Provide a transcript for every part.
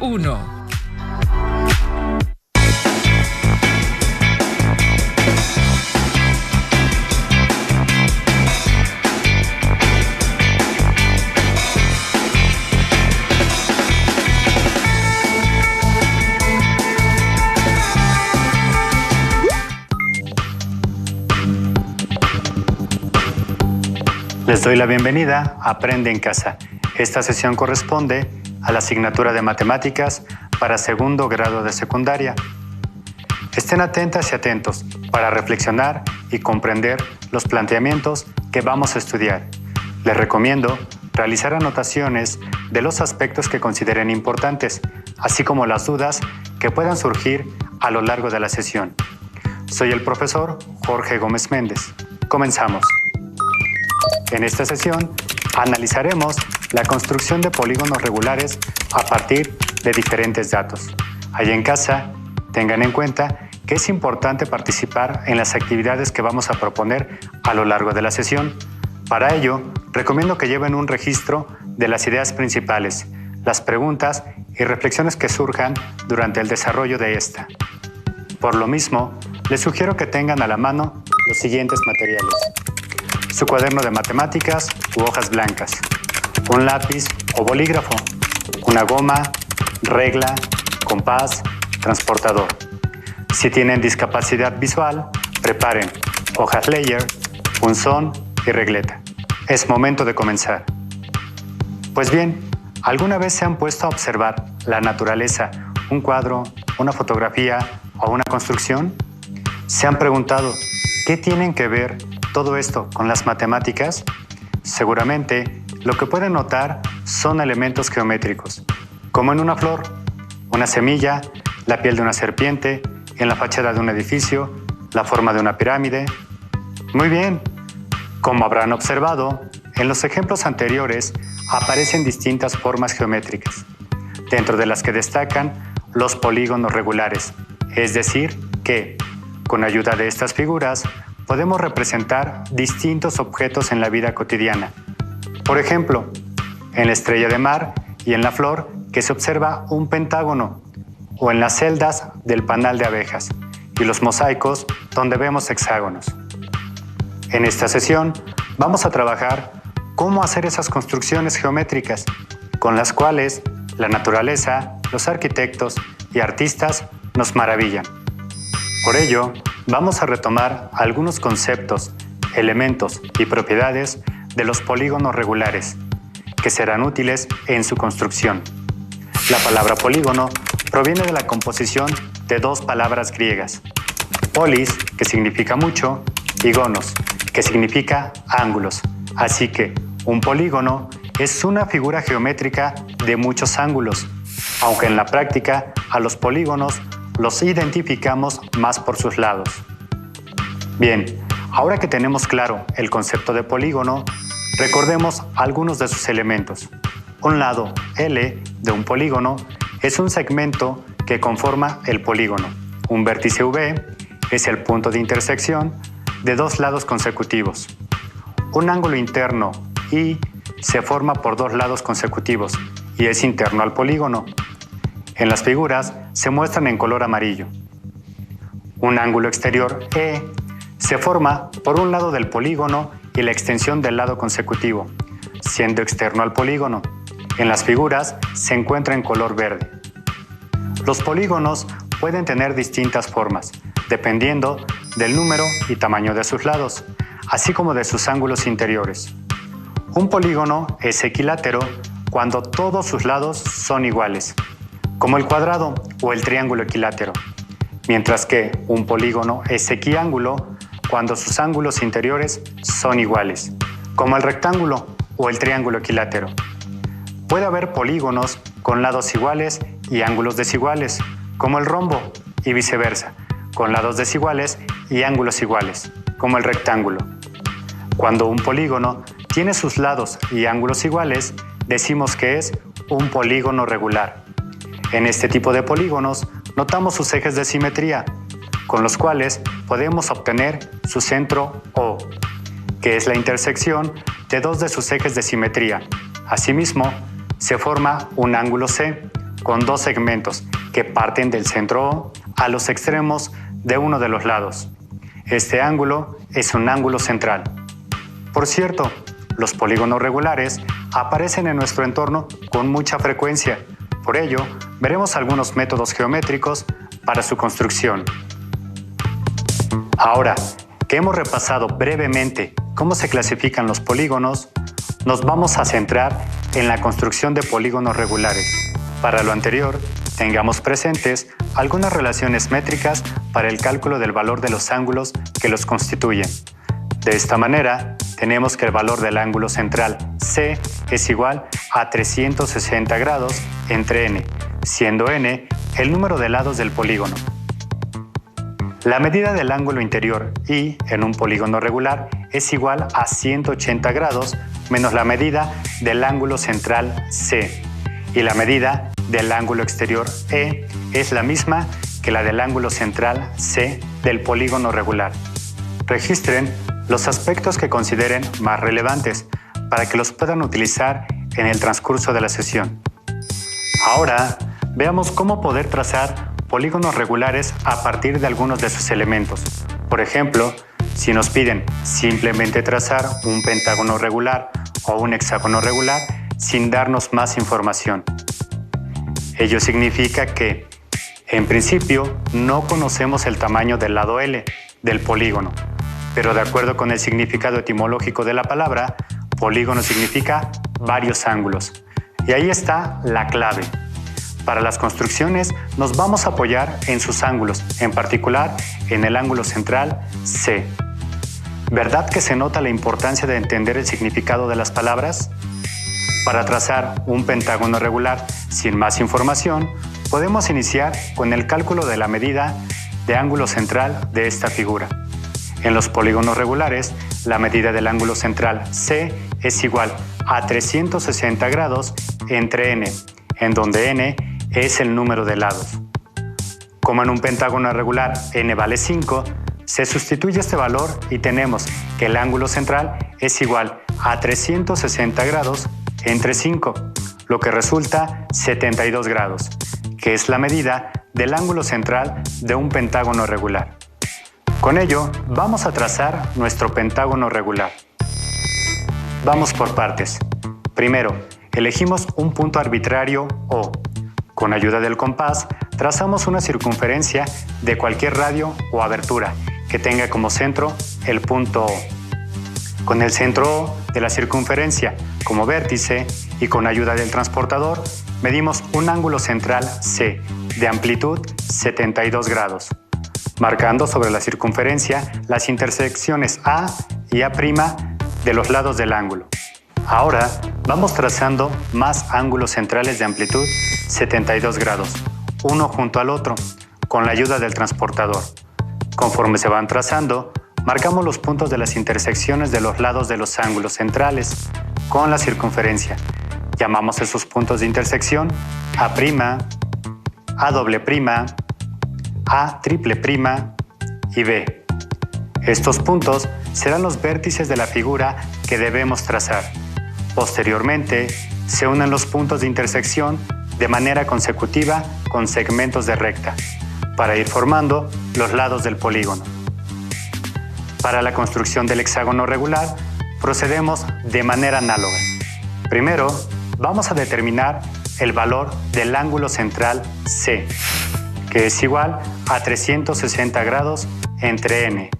1. Les doy la bienvenida a Aprende en Casa. Esta sesión corresponde a la asignatura de Matemáticas para segundo grado de secundaria. Estén atentas y atentos para reflexionar y comprender los planteamientos que vamos a estudiar. Les recomiendo realizar anotaciones de los aspectos que consideren importantes, así como las dudas que puedan surgir a lo largo de la sesión. Soy el profesor Jorge Gómez Méndez. Comenzamos. En esta sesión analizaremos la construcción de polígonos regulares a partir de diferentes datos. Allí en casa, tengan en cuenta que es importante participar en las actividades que vamos a proponer a lo largo de la sesión. Para ello, recomiendo que lleven un registro de las ideas principales, las preguntas y reflexiones que surjan durante el desarrollo de esta. Por lo mismo, les sugiero que tengan a la mano los siguientes materiales: su cuaderno de matemáticas u hojas blancas, un lápiz o bolígrafo, una goma, regla, compás, transportador. Si tienen discapacidad visual, preparen hojas layer, punzón y regleta. Es momento de comenzar. Pues bien, ¿alguna vez se han puesto a observar la naturaleza, un cuadro, una fotografía o una construcción? ¿Se han preguntado qué tienen que ver todo esto con las matemáticas? Seguramente lo que pueden notar son elementos geométricos, como en una flor, una semilla, la piel de una serpiente, en la fachada de un edificio, la forma de una pirámide. Muy bien, como habrán observado, en los ejemplos anteriores aparecen distintas formas geométricas, dentro de las que destacan los polígonos regulares, es decir, que, con ayuda de estas figuras, podemos representar distintos objetos en la vida cotidiana. Por ejemplo, en la estrella de mar y en la flor que se observa un pentágono, o en las celdas del panal de abejas y los mosaicos donde vemos hexágonos. En esta sesión vamos a trabajar cómo hacer esas construcciones geométricas con las cuales la naturaleza, los arquitectos y artistas nos maravillan. Por ello, vamos a retomar algunos conceptos, elementos y propiedades de los polígonos regulares, que serán útiles en su construcción. La palabra polígono proviene de la composición de dos palabras griegas: polis, que significa mucho, y gonos, que significa ángulos. Así que un polígono es una figura geométrica de muchos ángulos, aunque en la práctica a los polígonos los identificamos más por sus lados. Bien, ahora que tenemos claro el concepto de polígono, recordemos algunos de sus elementos. Un lado L de un polígono es un segmento que conforma el polígono. Un vértice V es el punto de intersección de dos lados consecutivos. Un ángulo interno I se forma por dos lados consecutivos y es interno al polígono. En las figuras se muestran en color amarillo. Un ángulo exterior E se forma por un lado del polígono y la extensión del lado consecutivo, siendo externo al polígono. En las figuras se encuentra en color verde. Los polígonos pueden tener distintas formas, dependiendo del número y tamaño de sus lados, así como de sus ángulos interiores. Un polígono es equilátero cuando todos sus lados son iguales, como el cuadrado o el triángulo equilátero, mientras que un polígono es equiángulo cuando sus ángulos interiores son iguales, como el rectángulo o el triángulo equilátero. Puede haber polígonos con lados iguales y ángulos desiguales, como el rombo, y viceversa, con lados desiguales y ángulos iguales, como el rectángulo. Cuando un polígono tiene sus lados y ángulos iguales, decimos que es un polígono regular. En este tipo de polígonos notamos sus ejes de simetría, con los cuales podemos obtener su centro O, que es la intersección de dos de sus ejes de simetría. Asimismo, se forma un ángulo C, con dos segmentos que parten del centro O a los extremos de uno de los lados. Este ángulo es un ángulo central. Por cierto, los polígonos regulares aparecen en nuestro entorno con mucha frecuencia. Por ello, veremos algunos métodos geométricos para su construcción. Ahora que hemos repasado brevemente cómo se clasifican los polígonos, nos vamos a centrar en la construcción de polígonos regulares. Para lo anterior, tengamos presentes algunas relaciones métricas para el cálculo del valor de los ángulos que los constituyen. De esta manera, tenemos que el valor del ángulo central C es igual a 360 grados entre n, siendo n el número de lados del polígono. La medida del ángulo interior I en un polígono regular es igual a 180 grados menos la medida del ángulo central C, y la medida del ángulo exterior E es la misma que la del ángulo central C del polígono regular. Registren los aspectos que consideren más relevantes para que los puedan utilizar en el transcurso de la sesión. Ahora, veamos cómo poder trazar polígonos regulares a partir de algunos de sus elementos. Por ejemplo, si nos piden simplemente trazar un pentágono regular o un hexágono regular sin darnos más información. Ello significa que, en principio, no conocemos el tamaño del lado L del polígono, pero de acuerdo con el significado etimológico de la palabra, polígono significa varios ángulos. Y ahí está la clave. Para las construcciones nos vamos a apoyar en sus ángulos, en particular en el ángulo central C. ¿Verdad que se nota la importancia de entender el significado de las palabras? Para trazar un pentágono regular sin más información, podemos iniciar con el cálculo de la medida de ángulo central de esta figura. En los polígonos regulares, la medida del ángulo central C es igual a 360 grados entre n, en donde n es el número de lados. Como en un pentágono regular n vale 5, se sustituye este valor y tenemos que el ángulo central es igual a 360 grados entre 5, lo que resulta 72 grados, que es la medida del ángulo central de un pentágono regular. Con ello, vamos a trazar nuestro pentágono regular. Vamos por partes. Primero, elegimos un punto arbitrario O. Con ayuda del compás, trazamos una circunferencia de cualquier radio o abertura que tenga como centro el punto O. Con el centro O de la circunferencia como vértice y con ayuda del transportador, medimos un ángulo central C de amplitud 72 grados, marcando sobre la circunferencia las intersecciones A y A' de los lados del ángulo. Ahora vamos trazando más ángulos centrales de amplitud 72 grados, uno junto al otro, con la ayuda del transportador. Conforme se van trazando, marcamos los puntos de las intersecciones de los lados de los ángulos centrales con la circunferencia. Llamamos esos puntos de intersección A', A', A'' y B. Estos puntos serán los vértices de la figura que debemos trazar. Posteriormente, se unen los puntos de intersección de manera consecutiva con segmentos de recta, para ir formando los lados del polígono. Para la construcción del hexágono regular, procedemos de manera análoga. Primero, vamos a determinar el valor del ángulo central C, que es igual a 360 grados entre n,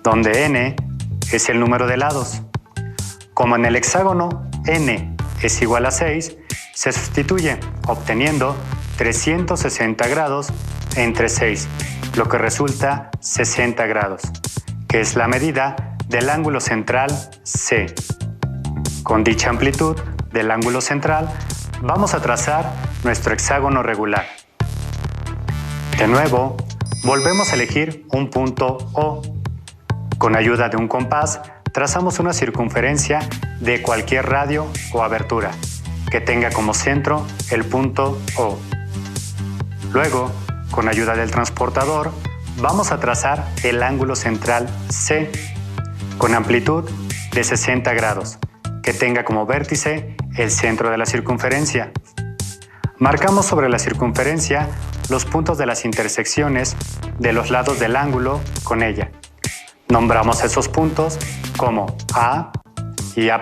donde n es el número de lados. Como en el hexágono n es igual a 6, se sustituye obteniendo 360 grados entre 6, lo que resulta 60 grados, que es la medida del ángulo central C. Con dicha amplitud del ángulo central, vamos a trazar nuestro hexágono regular. De nuevo, volvemos a elegir un punto O. Con ayuda de un compás, trazamos una circunferencia de cualquier radio o abertura que tenga como centro el punto O. Luego, con ayuda del transportador, vamos a trazar el ángulo central C con amplitud de 60 grados, que tenga como vértice el centro de la circunferencia. Marcamos sobre la circunferencia los puntos de las intersecciones de los lados del ángulo con ella. Nombramos esos puntos como A y A'.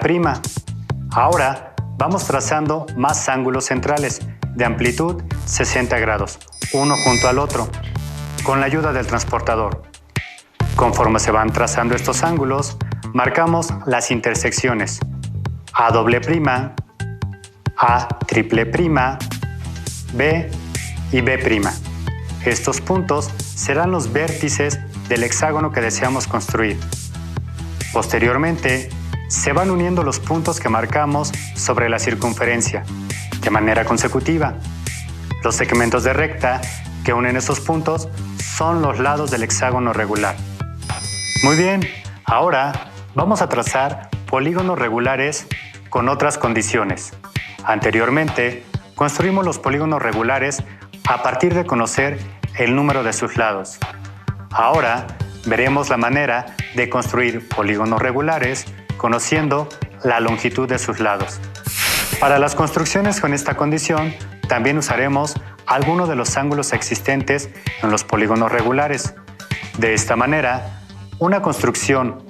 Ahora vamos trazando más ángulos centrales de amplitud 60 grados, uno junto al otro, con la ayuda del transportador. Conforme se van trazando estos ángulos, marcamos las intersecciones A', A', B y B'. Estos puntos serán los vértices del hexágono que deseamos construir. Posteriormente, se van uniendo los puntos que marcamos sobre la circunferencia, de manera consecutiva. Los segmentos de recta que unen esos puntos son los lados del hexágono regular. Muy bien, ahora vamos a trazar polígonos regulares con otras condiciones. Anteriormente, construimos los polígonos regulares a partir de conocer el número de sus lados. Ahora veremos la manera de construir polígonos regulares conociendo la longitud de sus lados. Para las construcciones con esta condición, también usaremos algunos de los ángulos existentes en los polígonos regulares. De esta manera, una construcción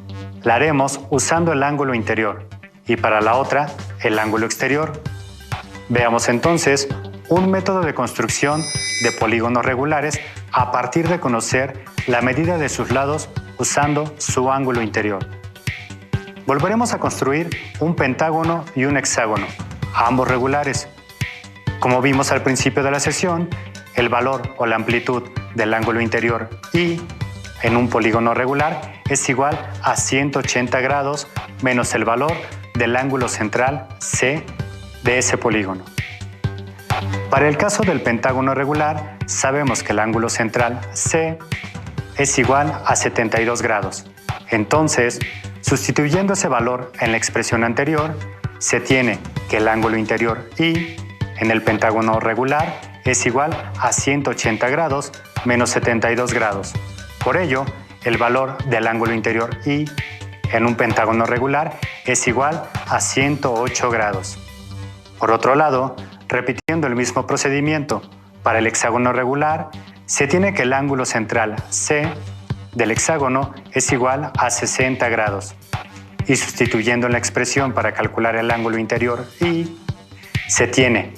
la haremos usando el ángulo interior y para la otra, el ángulo exterior. Veamos entonces un método de construcción de polígonos regulares a partir de conocer la medida de sus lados usando su ángulo interior. Volveremos a construir un pentágono y un hexágono, ambos regulares. Como vimos al principio de la sesión, el valor o la amplitud del ángulo interior I en un polígono regular es igual a 180 grados menos el valor del ángulo central C de ese polígono. Para el caso del pentágono regular, sabemos que el ángulo central C es igual a 72 grados. Entonces, sustituyendo ese valor en la expresión anterior, se tiene que el ángulo interior I en el pentágono regular es igual a 180 grados menos 72 grados. Por ello, el valor del ángulo interior I en un pentágono regular es igual a 108 grados. Por otro lado, repitiendo el mismo procedimiento para el hexágono regular, se tiene que el ángulo central C del hexágono es igual a 60 grados. Y sustituyendo la expresión para calcular el ángulo interior I, se tiene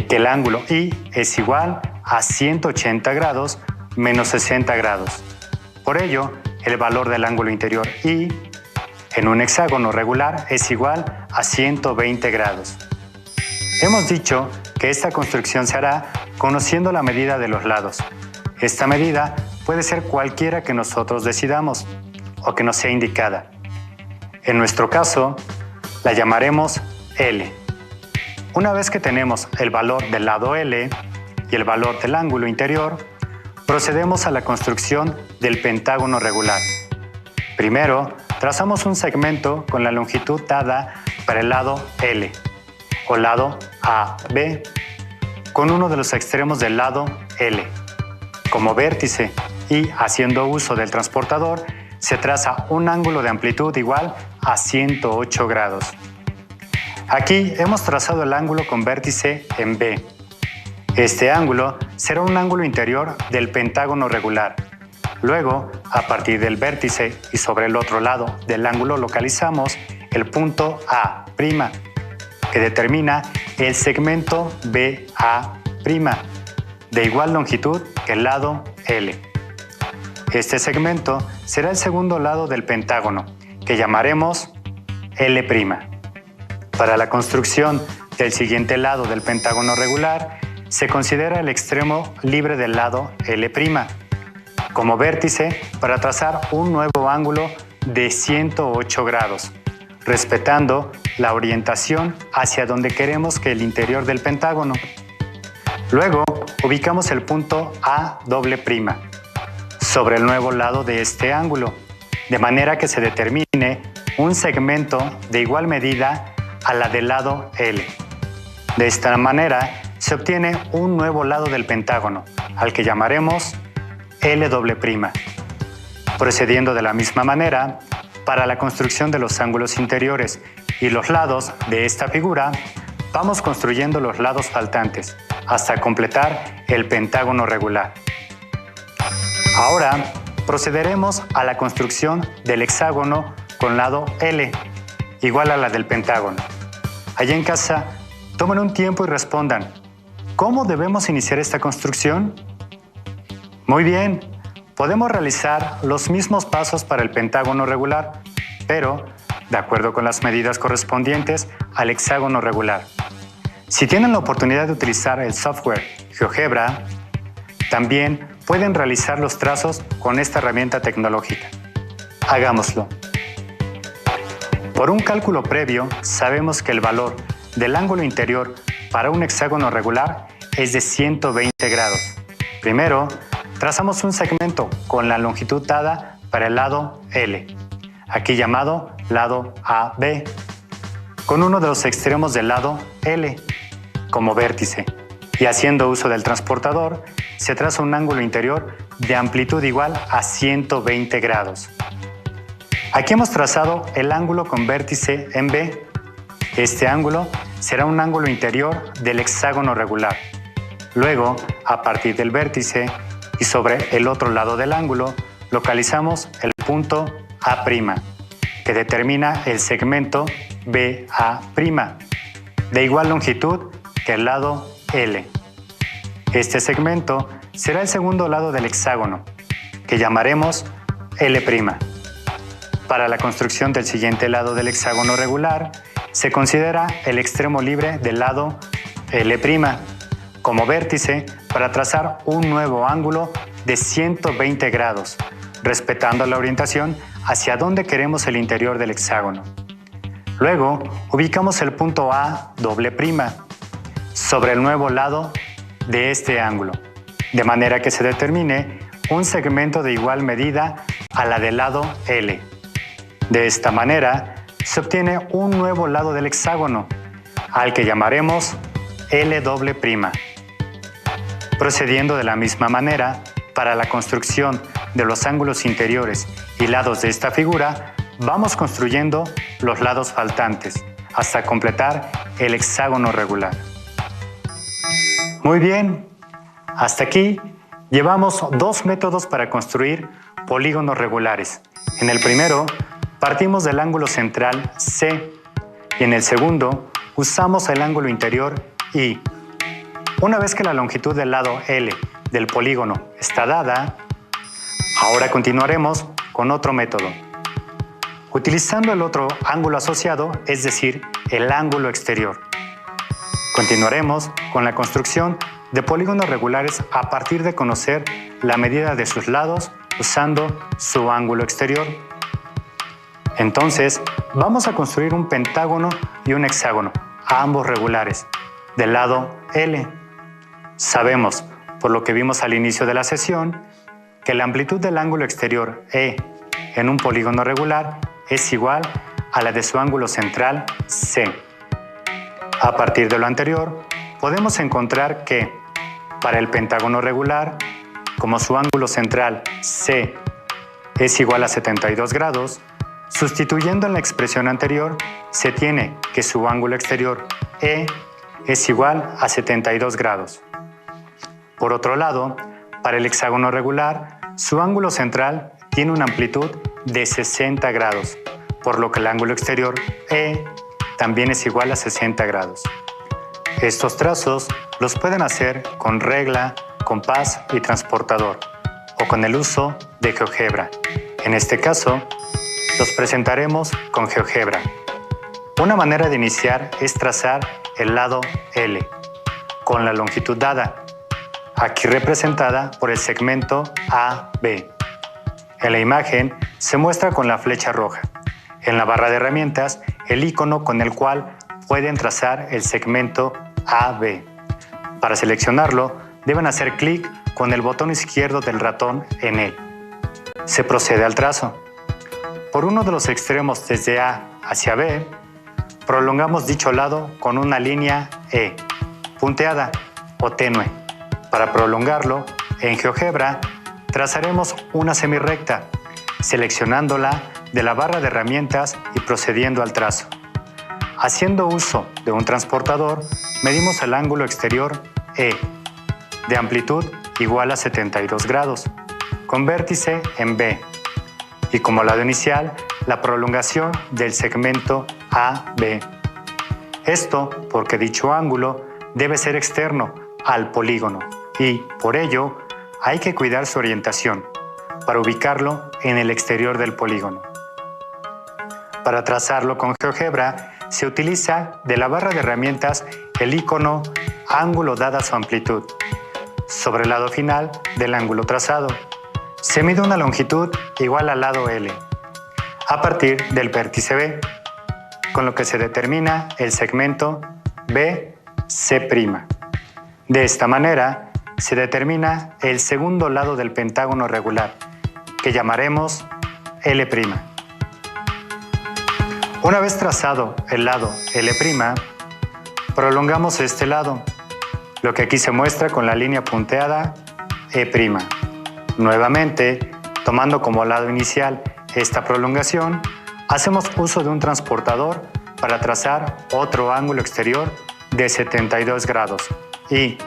que el ángulo I es igual a 180 grados menos 60 grados. Por ello, el valor del ángulo interior I en un hexágono regular es igual a 120 grados. Hemos dicho que esta construcción se hará conociendo la medida de los lados. Esta medida puede ser cualquiera que nosotros decidamos o que nos sea indicada. En nuestro caso, la llamaremos L. Una vez que tenemos el valor del lado L y el valor del ángulo interior, procedemos a la construcción del pentágono regular. Primero, trazamos un segmento con la longitud dada para el lado L o lado AB con uno de los extremos del lado L como vértice y, haciendo uso del transportador, se traza un ángulo de amplitud igual a 108 grados. Aquí hemos trazado el ángulo con vértice en B. Este ángulo será un ángulo interior del pentágono regular. Luego, a partir del vértice y sobre el otro lado del ángulo localizamos el punto A', que determina el segmento BA', de igual longitud que el lado L. Este segmento será el segundo lado del pentágono, que llamaremos L'. Para la construcción del siguiente lado del pentágono regular, se considera el extremo libre del lado L' como vértice para trazar un nuevo ángulo de 108 grados, respetando la orientación hacia donde queremos que el interior del pentágono. Luego, ubicamos el punto A' sobre el nuevo lado de este ángulo, de manera que se determine un segmento de igual medida a la del lado L. De esta manera, se obtiene un nuevo lado del pentágono, al que llamaremos L'. Procediendo de la misma manera, para la construcción de los ángulos interiores y los lados de esta figura, vamos construyendo los lados faltantes hasta completar el pentágono regular. Ahora procederemos a la construcción del hexágono con lado L, igual a la del pentágono. Allá en casa, tomen un tiempo y respondan, ¿cómo debemos iniciar esta construcción? Muy bien, podemos realizar los mismos pasos para el pentágono regular, pero de acuerdo con las medidas correspondientes al hexágono regular. Si tienen la oportunidad de utilizar el software GeoGebra, también pueden realizar los trazos con esta herramienta tecnológica. Hagámoslo. Por un cálculo previo, sabemos que el valor del ángulo interior para un hexágono regular es de 120 grados. Primero, trazamos un segmento con la longitud dada para el lado L, aquí llamado lado AB, con uno de los extremos del lado L como vértice, y haciendo uso del transportador, se traza un ángulo interior de amplitud igual a 120 grados. Aquí hemos trazado el ángulo con vértice en B. Este ángulo será un ángulo interior del hexágono regular. Luego, a partir del vértice y sobre el otro lado del ángulo, localizamos el punto A', que determina el segmento BA', de igual longitud que el lado L. Este segmento será el segundo lado del hexágono, que llamaremos L'. Para la construcción del siguiente lado del hexágono regular, se considera el extremo libre del lado L' como vértice para trazar un nuevo ángulo de 120 grados, respetando la orientación hacia donde queremos el interior del hexágono. Luego, ubicamos el punto A' sobre el nuevo lado de este ángulo, de manera que se determine un segmento de igual medida a la del lado L. De esta manera, se obtiene un nuevo lado del hexágono, al que llamaremos L'. Procediendo de la misma manera, para la construcción de los ángulos interiores y lados de esta figura, vamos construyendo los lados faltantes hasta completar el hexágono regular. Muy bien, hasta aquí llevamos dos métodos para construir polígonos regulares. En el primero, partimos del ángulo central C y en el segundo usamos el ángulo interior I. Una vez que la longitud del lado L del polígono está dada, ahora continuaremos con otro método. Utilizando el otro ángulo asociado, es decir, el ángulo exterior. Continuaremos con la construcción de polígonos regulares a partir de conocer la medida de sus lados usando su ángulo exterior. Entonces, vamos a construir un pentágono y un hexágono, ambos regulares, del lado L. Sabemos, por lo que vimos al inicio de la sesión, que la amplitud del ángulo exterior E en un polígono regular es igual a la de su ángulo central C. A partir de lo anterior, podemos encontrar que, para el pentágono regular, como su ángulo central C es igual a 72 grados, sustituyendo en la expresión anterior, se tiene que su ángulo exterior E es igual a 72 grados. Por otro lado, para el hexágono regular, su ángulo central tiene una amplitud de 60 grados, por lo que el ángulo exterior E también es igual a 60 grados. Estos trazos los pueden hacer con regla, compás y transportador, o con el uso de GeoGebra. En este caso, los presentaremos con GeoGebra. Una manera de iniciar es trazar el lado L, con la longitud dada, aquí representada por el segmento AB. En la imagen se muestra con la flecha roja. En la barra de herramientas, el icono con el cual pueden trazar el segmento AB. Para seleccionarlo, deben hacer clic con el botón izquierdo del ratón en él. Se procede al trazo. Por uno de los extremos desde A hacia B, prolongamos dicho lado con una línea E, punteada o tenue. Para prolongarlo, en GeoGebra, trazaremos una semirrecta, seleccionándola de la barra de herramientas y procediendo al trazo. Haciendo uso de un transportador, medimos el ángulo exterior E, de amplitud igual a 72 grados, con vértice en B, y como lado inicial, la prolongación del segmento AB. Esto porque dicho ángulo debe ser externo al polígono y, por ello, hay que cuidar su orientación para ubicarlo en el exterior del polígono. Para trazarlo con GeoGebra, se utiliza de la barra de herramientas el icono ángulo dada su amplitud. Sobre el lado final del ángulo trazado, se mide una longitud igual al lado L, a partir del vértice B, con lo que se determina el segmento BC'. De esta manera, se determina el segundo lado del pentágono regular, que llamaremos L'. Una vez trazado el lado L', prolongamos este lado, lo que aquí se muestra con la línea punteada E'. Nuevamente, tomando como lado inicial esta prolongación, hacemos uso de un transportador para trazar otro ángulo exterior de 72 grados y,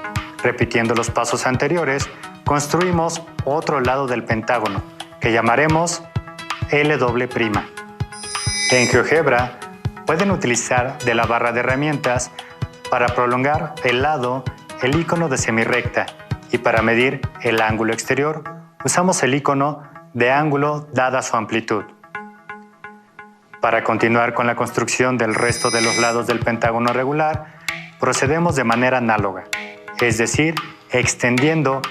repitiendo los pasos anteriores, construimos otro lado del pentágono, que llamaremos L'. En GeoGebra pueden utilizar de la barra de herramientas para prolongar el lado el icono de semirrecta y para medir el ángulo exterior usamos el icono de ángulo dada su amplitud. Para continuar con la construcción del resto de los lados del pentágono regular, procedemos de manera análoga, es decir, extendiendo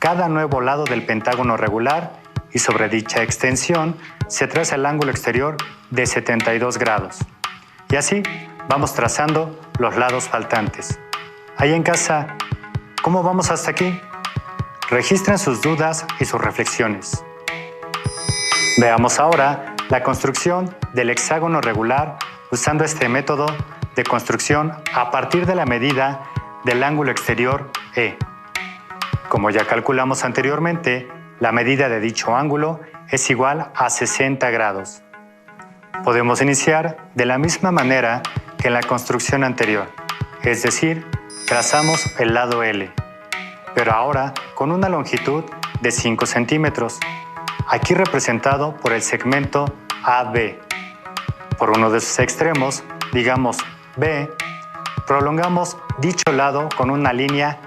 cada nuevo lado del pentágono regular y sobre dicha extensión se traza el ángulo exterior de 72 grados. Y así vamos trazando los lados faltantes. Ahí en casa, ¿cómo vamos hasta aquí? Registren sus dudas y sus reflexiones. Veamos ahora la construcción del hexágono regular usando este método de construcción a partir de la medida del ángulo exterior E. Como ya calculamos anteriormente, la medida de dicho ángulo es igual a 60 grados. Podemos iniciar de la misma manera que en la construcción anterior, es decir, trazamos el lado L, pero ahora con una longitud de 5 centímetros, aquí representado por el segmento AB. Por uno de sus extremos, digamos B, prolongamos dicho lado con una línea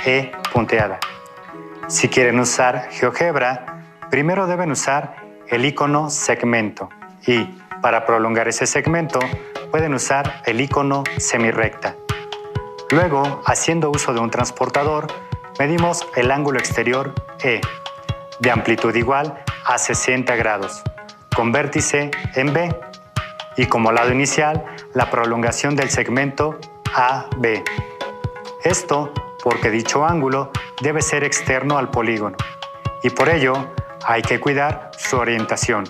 E punteada. Si quieren usar GeoGebra, primero deben usar el icono segmento y, para prolongar ese segmento, pueden usar el icono semirrecta. Luego, haciendo uso de un transportador, medimos el ángulo exterior E, de amplitud igual a 60 grados, con vértice en B, y como lado inicial, la prolongación del segmento AB. Esto porque dicho ángulo debe ser externo al polígono, y por ello hay que cuidar su orientación,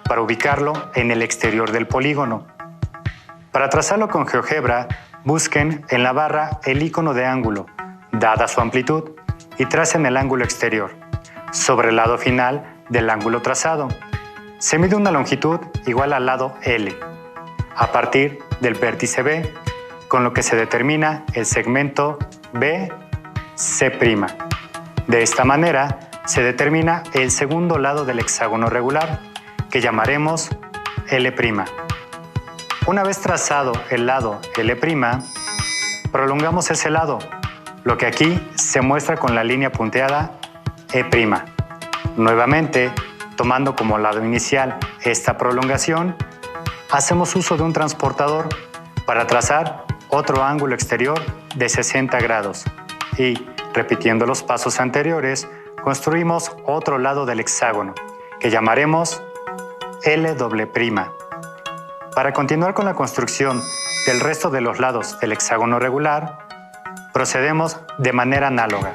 para ubicarlo en el exterior del polígono. Para trazarlo con GeoGebra, busquen en la barra el icono de ángulo, dada su amplitud, y tracen el ángulo exterior. Sobre el lado final del ángulo trazado, se mide una longitud igual al lado L, a partir del vértice B, con lo que se determina el segmento BC'. De esta manera, se determina el segundo lado del hexágono regular, que llamaremos L'. Una vez trazado el lado L', prolongamos ese lado, lo que aquí se muestra con la línea punteada E'. Nuevamente, tomando como lado inicial esta prolongación, hacemos uso de un transportador para trazar otro ángulo exterior de 60 grados y, repitiendo los pasos anteriores, construimos otro lado del hexágono, que llamaremos L'. Para continuar con la construcción del resto de los lados del hexágono regular, procedemos de manera análoga,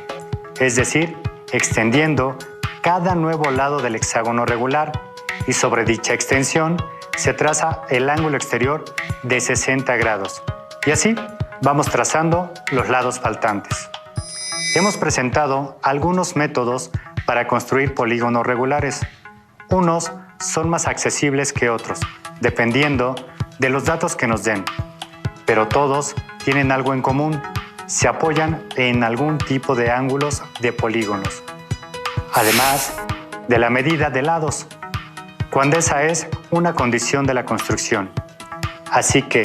es decir, extendiendo cada nuevo lado del hexágono regular y sobre dicha extensión se traza el ángulo exterior de 60 grados. Y así vamos trazando los lados faltantes. Hemos presentado algunos métodos para construir polígonos regulares. Unos son más accesibles que otros, dependiendo de los datos que nos den. pero todos tienen algo en común. Se apoyan en algún tipo de ángulos de polígonos, además de la medida de lados, cuando esa es una condición de la construcción. Así que,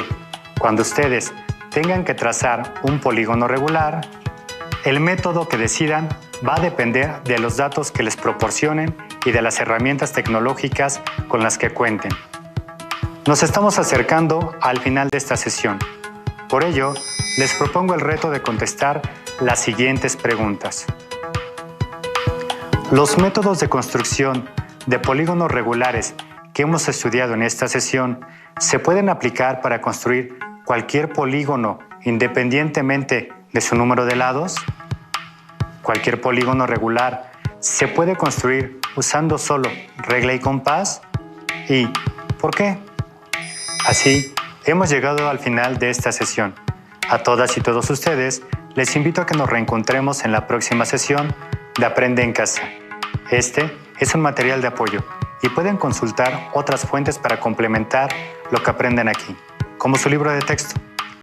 cuando ustedes tengan que trazar un polígono regular, el método que decidan va a depender de los datos que les proporcionen y de las herramientas tecnológicas con las que cuenten. Nos estamos acercando al final de esta sesión. Por ello, les propongo el reto de contestar las siguientes preguntas. Los métodos de construcción de polígonos regulares que hemos estudiado en esta sesión se pueden aplicar para construir cualquier polígono independientemente de su número de lados. Cualquier polígono regular se puede construir usando solo regla y compás. ¿Y por qué? Así, hemos llegado al final de esta sesión. A todas y todos ustedes, les invito a que nos reencontremos en la próxima sesión de Aprende en Casa. Este es un material de apoyo y pueden consultar otras fuentes para complementar lo que aprenden aquí, como su libro de texto.